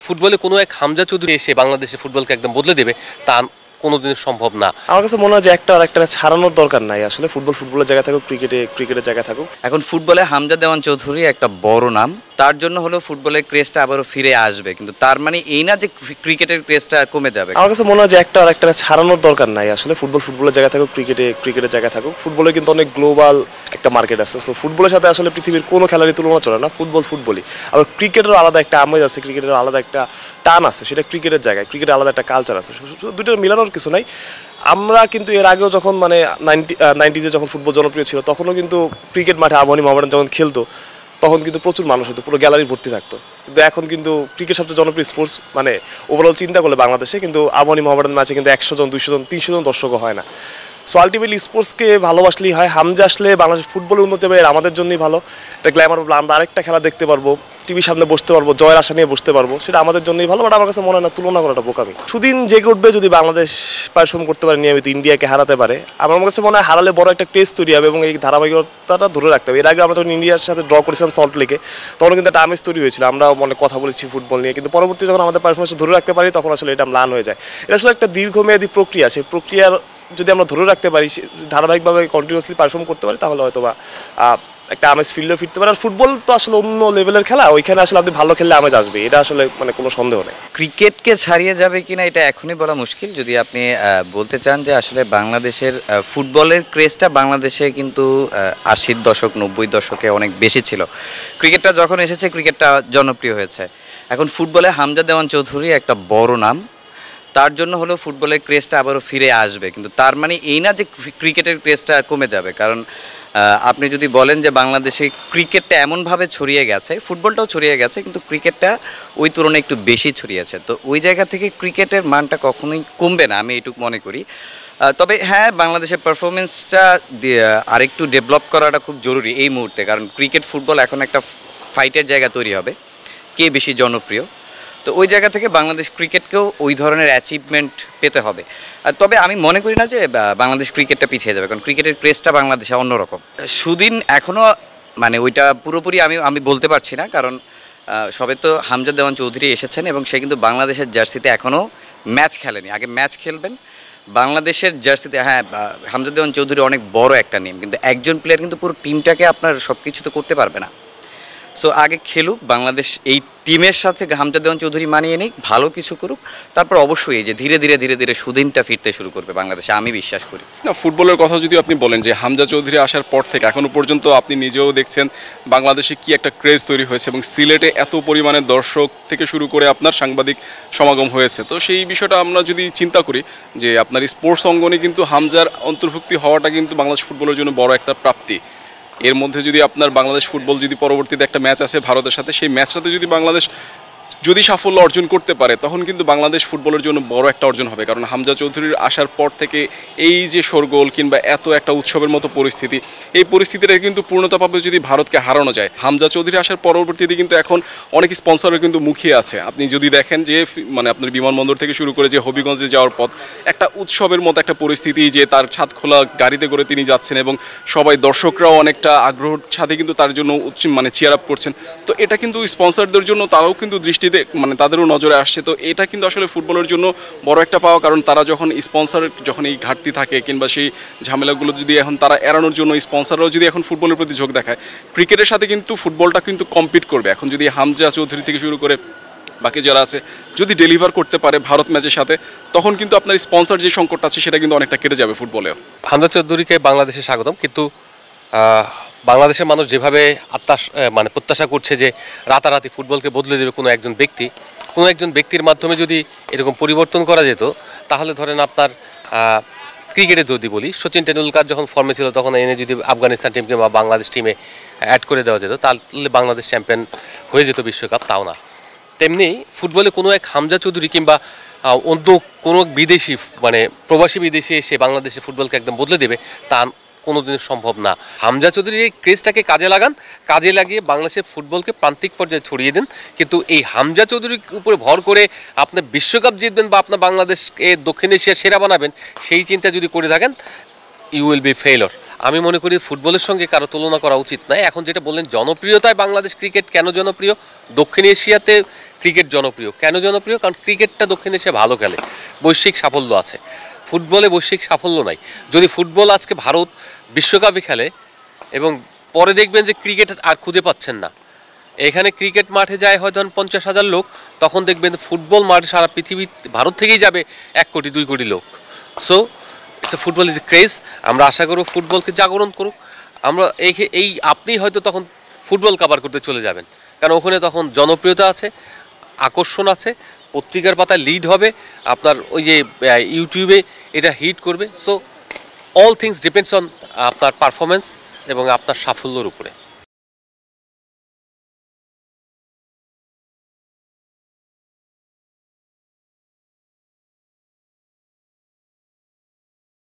ফুটবলে কোনো এক হামজা চৌধুরী এসে বাংলাদেশের ফুটবলকে একদম বদলে দেবে তা কোনোদিনই সম্ভব না। আমার কাছে মনে হয় যে একটা আর একটা ছাড়ানোর দরকার নাই, আসলে ফুটবলের জায়গায় থাকুক, ক্রিকেটের জায়গায় থাকুক। এখন ফুটবলে হামজা দেওয়ান চৌধুরী একটা বড় নাম, তার জন্য হলেও ফুটবলের ক্রেজটা আবারও ফিরে আসবে, কিন্তু তার মানে এই না যে ক্রিকেটের ক্রেজটা কমে যাবে। আমার কাছে মনে হয় যে একটা আর একটা ছাড়ানোর দরকার নাই, আসলে ফুটবলের জায়গায় থাকুক, ক্রিকেটের জায়গায় থাকুক। ফুটবলে কিন্তু অনেক গ্লোবাল একটা মার্কেট আছে, সো ফুটবলের সাথে আসলে পৃথিবীর কোনো খেলারই তুলনা চলে না। ফুটবলই। আবার ক্রিকেটেরও আলাদা একটা আমেজ আছে, ক্রিকেটের আলাদা একটা টান আছে, সেটা ক্রিকেটের জায়গায়, ক্রিকেটের আলাদা একটা কালচার আছে। দুটোর মিলানোর কিছু নাই। আমরা কিন্তু এর আগেও যখন মানে 90s যখন ফুটবল জনপ্রিয় ছিল, তখনও কিন্তু ক্রিকেট মাঠে আবাহনী মোহামেডান যখন খেলতো তখন কিন্তু প্রচুর মানুষ হতো, পুরো গ্যালারি ভর্তি থাকতো। কিন্তু এখন কিন্তু ক্রিকেট সবচেয়ে জনপ্রিয় স্পোর্টস, মানে ওভারঅল চিন্তা করলে বাংলাদেশে কিন্তু আবাহনী মোহামেডান ম্যাচে কিন্তু 100 জন 200 জন 300 জন দর্শকও হয় না। সো আলটিমেটলি স্পোর্টসকে ভালোবাসলেই হয়। হামজা আসলে বাংলাদেশ ফুটবলের উন্নতি হবে, আমাদের জন্যই ভালো। এটা গ্ল্যামার, আমরা আরেকটা খেলা দেখতে পারবো, টিভির সামনে বসতে পারবো, জয়ের আশা নিয়ে বসতে পারবো, সেটা আমাদের জন্যই ভালো। বাট আমার কাছে মনে হয় না তুলনা করাটা বোকামি। সুদিন জেগে উঠবে যদি বাংলাদেশ পারফর্ম করতে পারে, নিয়মিত ইন্ডিয়াকে হারাতে পারে। আমার কাছে মনে হয় হারালে বড় একটা টেস্ট তৈরি হবে এবং এই ধারাবাহিকতাটা ধরে রাখতে হবে। এর আগে আমরা যখন ইন্ডিয়ার সাথে ড্র করেছিলাম সল্ট লেকে, তখন কিন্তু একটা আমেজ তৈরি হয়েছিল, আমরা অনেক কথা বলেছি ফুটবল নিয়ে, কিন্তু পরবর্তী যখন আমাদের পারফরমেন্স ধরে রাখতে পারি তখন আসলে এটা ম্লান হয়ে যায়। এটা আসলে একটা দীর্ঘমেয়াদী প্রক্রিয়া, সেই প্রক্রিয়ার যদি আমরা ধরে রাখতে পারি, ধারাবাহিকভাবে কন্টিনিউয়াসলি পারফর্ম করতে পারি, তাহলে হয়তো বা একটা আমেজ ফিল্ডে ফিরতে পারে। আর ফুটবল তো আসলে অন্য লেভেলের খেলা, ওইখানে আসলে আপনি ভালো খেললে আমেজ আসবে, এটা আসলে মানে কোনো সন্দেহ নেই। ক্রিকেটকে ছাড়িয়ে যাবে কিনা এটা এখনই বলা মুশকিল। যদি আপনি বলতে চান যে আসলে বাংলাদেশের ফুটবলের ক্রেজটা বাংলাদেশে কিন্তু 80-র দশক 90-র দশকে অনেক বেশি ছিল। ক্রিকেটটা যখন এসেছে ক্রিকেটটা জনপ্রিয় হয়েছে। এখন ফুটবলে হামজা দেওয়ান চৌধুরী একটা বড় নাম, তার জন্য হলেও ফুটবলের ক্রেজটা আবারও ফিরে আসবে, কিন্তু তার মানে এই না যে ক্রিকেটের ক্রেজটা কমে যাবে। কারণ আপনি যদি বলেন যে বাংলাদেশে ক্রিকেটটা এমনভাবে ছড়িয়ে গেছে, ফুটবলটাও ছড়িয়ে গেছে, কিন্তু ক্রিকেটটা ওই তুলনায় একটু বেশি ছড়িয়েছে। তো ওই জায়গা থেকে ক্রিকেটের মানটা কখনোই কমবে না, আমি এইটুকু মনে করি। তবে হ্যাঁ, বাংলাদেশের পারফরমেন্সটা আরেকটু ডেভেলপ করাটা খুব জরুরি এই মুহূর্তে, কারণ ক্রিকেট ফুটবল এখন একটা ফাইটের জায়গা তৈরি হবে, কে বেশি জনপ্রিয়। তো ওই জায়গা থেকে বাংলাদেশ ক্রিকেটকেও ওই ধরনের অ্যাচিভমেন্ট পেতে হবে। তবে আমি মনে করি না যে বাংলাদেশ ক্রিকেটটা পিছিয়ে যাবে, কারণ ক্রিকেটের ক্রেজটা বাংলাদেশে অন্যরকম। সুদিন এখনও মানে ওইটা পুরোপুরি আমি বলতে পারছি না, কারণ সবে তো হামজা দেওয়ান চৌধুরী এসেছেন এবং সে কিন্তু বাংলাদেশের জার্সিতে এখনও ম্যাচ খেলেনি। আগে ম্যাচ খেলবেন বাংলাদেশের জার্সিতে। হ্যাঁ, হামজা দেওয়ান চৌধুরী অনেক বড় একটা নেম, কিন্তু একজন প্লেয়ার কিন্তু পুরো টিমটাকে আপনার সব কিছু তো করতে পারবে না। সো আগে খেলুক বাংলাদেশ, এই টিমের সাথে হামজা দেওয়ান চৌধুরী মানিয়ে নিক, ভালো কিছু করুক, তারপর অবশ্যই এই যে ধীরে ধীরে সুদিনটা ফিরতে শুরু করবে বাংলাদেশে, আমি বিশ্বাস করি। না, ফুটবলের কথা যদি আপনি বলেন যে হামজা চৌধুরী আসার পর থেকে এখনও পর্যন্ত আপনি নিজেও দেখছেন বাংলাদেশে কি একটা ক্রেজ তৈরি হয়েছে, এবং সিলেটে এত পরিমাণে দর্শক থেকে শুরু করে আপনার সাংবাদিক সমাগম হয়েছে। তো সেই বিষয়টা আমরা যদি চিন্তা করি যে আপনার স্পোর্টস অঙ্গনে কিন্তু হামজার অন্তর্ভুক্তি হওয়াটা কিন্তু বাংলাদেশ ফুটবলের জন্য বড় একটা প্রাপ্তি। এর মধ্যে যদি আপনার বাংলাদেশ ফুটবল যদি পরবর্তীতে একটা ম্যাচ আছে ভারতের সাথে, সেই ম্যাচটাতে যদি বাংলাদেশ যদি সাফল্য অর্জন করতে পারে, তখন কিন্তু বাংলাদেশ ফুটবলের জন্য বড় একটা অর্জন হবে। কারণ হামজা চৌধুরীর আসার পর থেকে এই যে শোরগোল কিংবা এত একটা উৎসবের মতো পরিস্থিতি, এই পরিস্থিতিটা কিন্তু পূর্ণতা পাবে যদি ভারতকে হারানো যায়। হামজা চৌধুরী আসার পরবর্তীতে কিন্তু এখন অনেক স্পন্সরের কিন্তু মুখিয়ে আছে। আপনি যদি দেখেন যে মানে আপনার বিমানবন্দর থেকে শুরু করে যে হবিগঞ্জে যাওয়ার পথ একটা উৎসবের মতো একটা পরিস্থিতি, যে তার ছাদ খোলা গাড়িতে করে তিনি যাচ্ছেন এবং সবাই দর্শকরাও অনেকটা আগ্রহের সাথে কিন্তু তার জন্য মানে চিয়ার আপ করছেন। তো এটা কিন্তু স্পন্সরদের জন্য তারাও কিন্তু দৃষ্টিতে মানে তাদেরও নজরে আসছে। তো এটা কিন্তু আসলে ফুটবলের জন্য বড় একটা পাওয়া, কারণ তারা যখন স্পন্সরের যখন এই ঘাটতি থাকে কিংবা সেই ঝামেলাগুলো যদি এখন তারা এড়ানোর জন্য স্পন্সররাও যদি এখন ফুটবলের প্রতি ঝোঁক দেখায়, ক্রিকেটের সাথে কিন্তু ফুটবলটা কিন্তু কম্পিট করবে। এখন যদি হামজা চৌধুরী থেকে শুরু করে বাকি যারা আছে যদি ডেলিভার করতে পারে ভারত ম্যাচের সাথে, তখন কিন্তু আপনার স্পন্সর যে সংকটটা আছে সেটা কিন্তু অনেকটা কেটে যাবে ফুটবলেও। হামজা চৌধুরীকে বাংলাদেশে স্বাগতম, কিন্তু বাংলাদেশের মানুষ যেভাবে মানে প্রত্যাশা করছে যে রাতারাতি ফুটবলকে বদলে দেবে কোনো একজন ব্যক্তির মাধ্যমে যদি এরকম পরিবর্তন করা যেত, তাহলে ধরেন আপনার ক্রিকেটে যদি বলি, সচিন টেন্ডুলকার যখন ফর্মে ছিল তখন এনে যদি আফগানিস্তান টিমকে বা বাংলাদেশ টিমে অ্যাড করে দেওয়া যেত, তাহলে বাংলাদেশ চ্যাম্পিয়ন হয়ে যেত বিশ্বকাপ, তাও না। তেমনি ফুটবলে কোনো এক হামজা চৌধুরী কিংবা অন্য কোনো বিদেশি মানে প্রবাসী বিদেশি এসে বাংলাদেশের ফুটবলকে একদম বদলে দেবে তা কোনোদিন সম্ভব না। হামজা চৌধুরীর এই ক্রেজটাকে কাজে লাগিয়ে বাংলাদেশের ফুটবলকে প্রান্তিক পর্যায়ে ছড়িয়ে দিন, কিন্তু এই হামজা চৌধুরীর উপরে ভর করে আপনি বিশ্বকাপ জিতবেন বা আপনার বাংলাদেশকে দক্ষিণ এশিয়ার সেরা বানাবেন, সেই চিন্তা যদি করে থাকেন, ইউ উইল বি ফেইলর। আমি মনে করি ফুটবলের সঙ্গে কারো তুলনা করা উচিত নয়। এখন যেটা বললেন জনপ্রিয়তায় বাংলাদেশ ক্রিকেট কেন জনপ্রিয়, দক্ষিণ এশিয়াতে ক্রিকেট জনপ্রিয়। কেন জনপ্রিয়? কারণ ক্রিকেটটা দক্ষিণ এশিয়া ভালো খেলে, বৈশ্বিক সাফল্য আছে। ফুটবলে বৈশ্বিক সাফল্য নাই। যদি ফুটবল আজকে ভারত বিশ্বকাপে খেলে এবং পরে দেখবেন যে ক্রিকেট আর খুঁজে পাচ্ছেন না, এখানে ক্রিকেট মাঠে যায় হয়তো 50,000 লোক, তখন দেখবেন ফুটবল মাঠে সারা পৃথিবী ভারত থেকেই যাবে 1 কোটি 2 কোটি লোক। So it's football is a craze. আমরা আশা করব ফুটবলকে জাগরণ করুক। আমরা এই আপনি হয়তো তখন ফুটবল কভার করতে চলে যাবেন, কারণ ওখানে তখন জনপ্রিয়তা আছে, আকর্ষণ আছে, পত্রিকার পাতায় লিড হবে, আপনার ওই যে ইউটিউবে এটা হিট করবে। So all things depends on আপনার পারফরমেন্স এবং আপনার সাফল্যের উপরে।